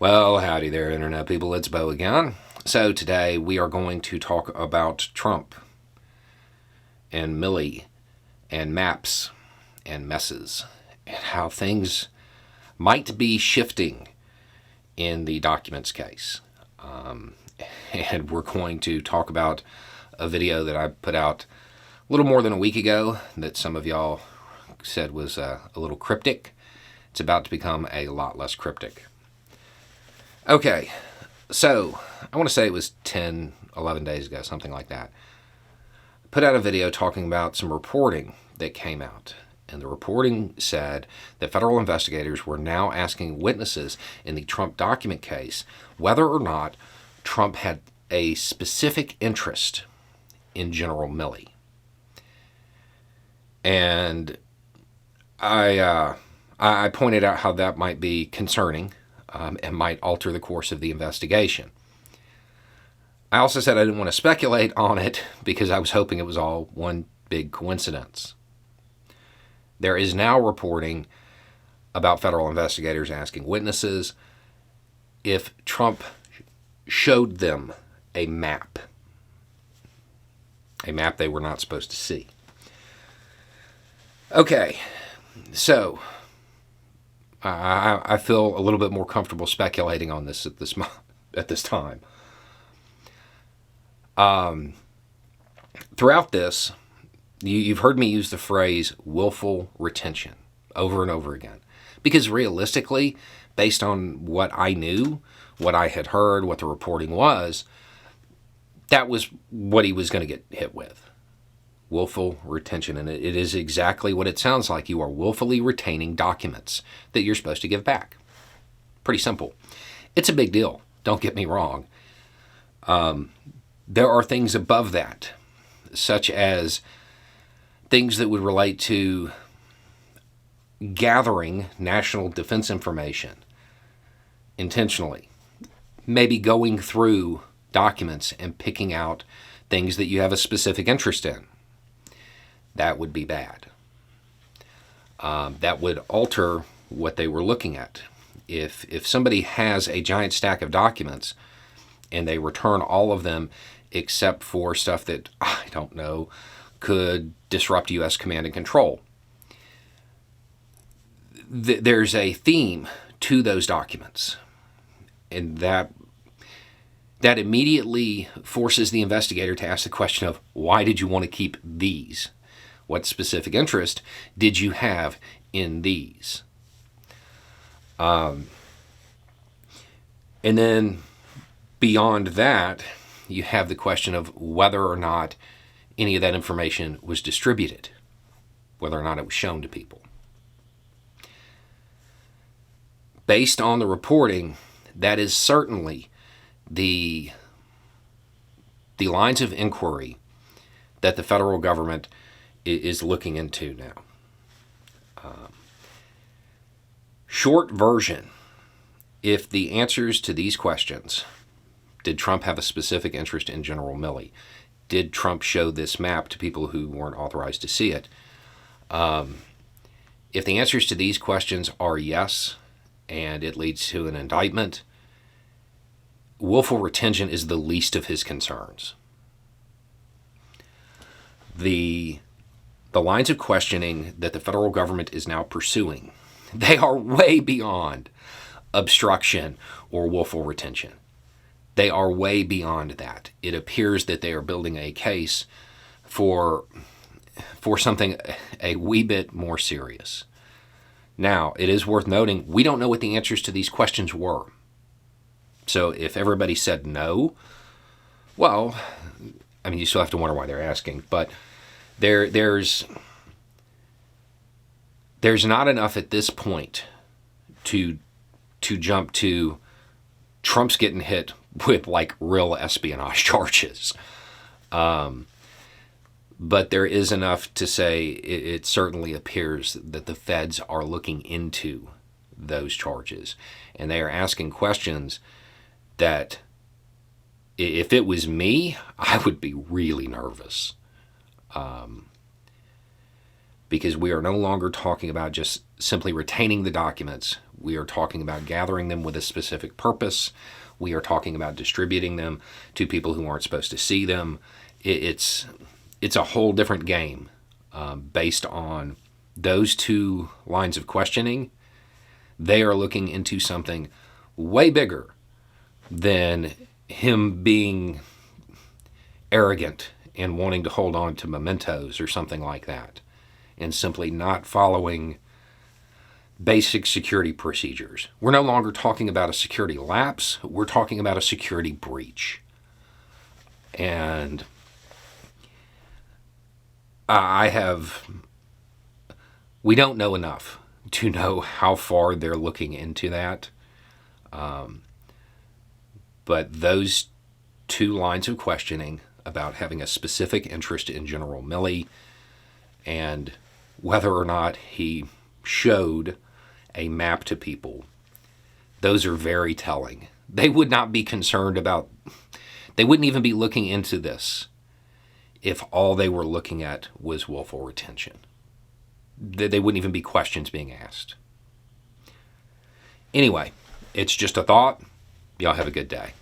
Well, howdy there, Internet people. It's Bo again. So today we are going to talk about Trump and Milley and maps and messes and how things might be shifting in the documents case. And we're going to talk about a video that I put out a little more than a week ago that some of y'all said was a little cryptic. It's about to become a lot less cryptic. Okay, so I want to say it was 10, 11 days ago, something like that. Put out a video talking about some reporting that came out. And the reporting said that federal investigators were now asking witnesses in the Trump document case whether or not Trump had a specific interest in General Milley. And I pointed out how that might be concerning. And might alter the course of the investigation. I also said I didn't want to speculate on it because I was hoping it was all one big coincidence. There is now reporting about federal investigators asking witnesses if Trump showed them a map they were not supposed to see. Okay, so I feel a little bit more comfortable speculating on this at this time. Throughout this, you've heard me use the phrase willful retention over and over again. Because realistically, based on what I knew, what I had heard, what the reporting was, that was what he was going to get hit with. Willful retention, and it is exactly what it sounds like. You are willfully retaining documents that you're supposed to give back. Pretty simple. It's a big deal, don't get me wrong. There are things above that, such as things that would relate to gathering national defense information intentionally, maybe going through documents and picking out things that you have a specific interest in. That would be bad. That would alter what they were looking at. If somebody has a giant stack of documents and they return all of them except for stuff that, I don't know, could disrupt U.S. command and control, there's a theme to those documents. And that immediately forces the investigator to ask the question of, why did you want to keep these? What specific interest did you have in these? And then beyond that, you have the question of whether or not any of that information was distributed, whether or not it was shown to people. Based on the reporting, that is certainly the lines of inquiry that the federal government is looking into now. Short version, if the answers to these questions, did Trump have a specific interest in General Milley? Did Trump show this map to people who weren't authorized to see it? If the answers to these questions are yes, and it leads to an indictment, willful retention is the least of his concerns. The lines of questioning that the federal government is now pursuing, they are way beyond obstruction or willful retention. They are way beyond that. It appears that they are building a case for something a wee bit more serious. Now, it is worth noting, we don't know what the answers to these questions were. So if everybody said no, well, I mean, you still have to wonder why they're asking, but there's not enough at this point to jump to Trump's getting hit with like real espionage charges. But there is enough to say it certainly appears that the feds are looking into those charges, and they are asking questions that, if it was me, I would be really nervous. because we are no longer talking about just simply retaining the documents. We are talking about gathering them with a specific purpose. We are talking about distributing them to people who aren't supposed to see them. It's a whole different game based on those two lines of questioning. They are looking into something way bigger than him being arrogant and wanting to hold on to mementos or something like that, and simply not following basic security procedures. We're no longer talking about a security lapse. We're talking about a security breach. And we don't know enough to know how far they're looking into that. But those two lines of questioning about having a specific interest in General Milley and whether or not he showed a map to people, those are very telling. They would not be concerned about, they wouldn't even be looking into this if all they were looking at was willful retention. They wouldn't even be questions being asked. Anyway, it's just a thought. Y'all have a good day.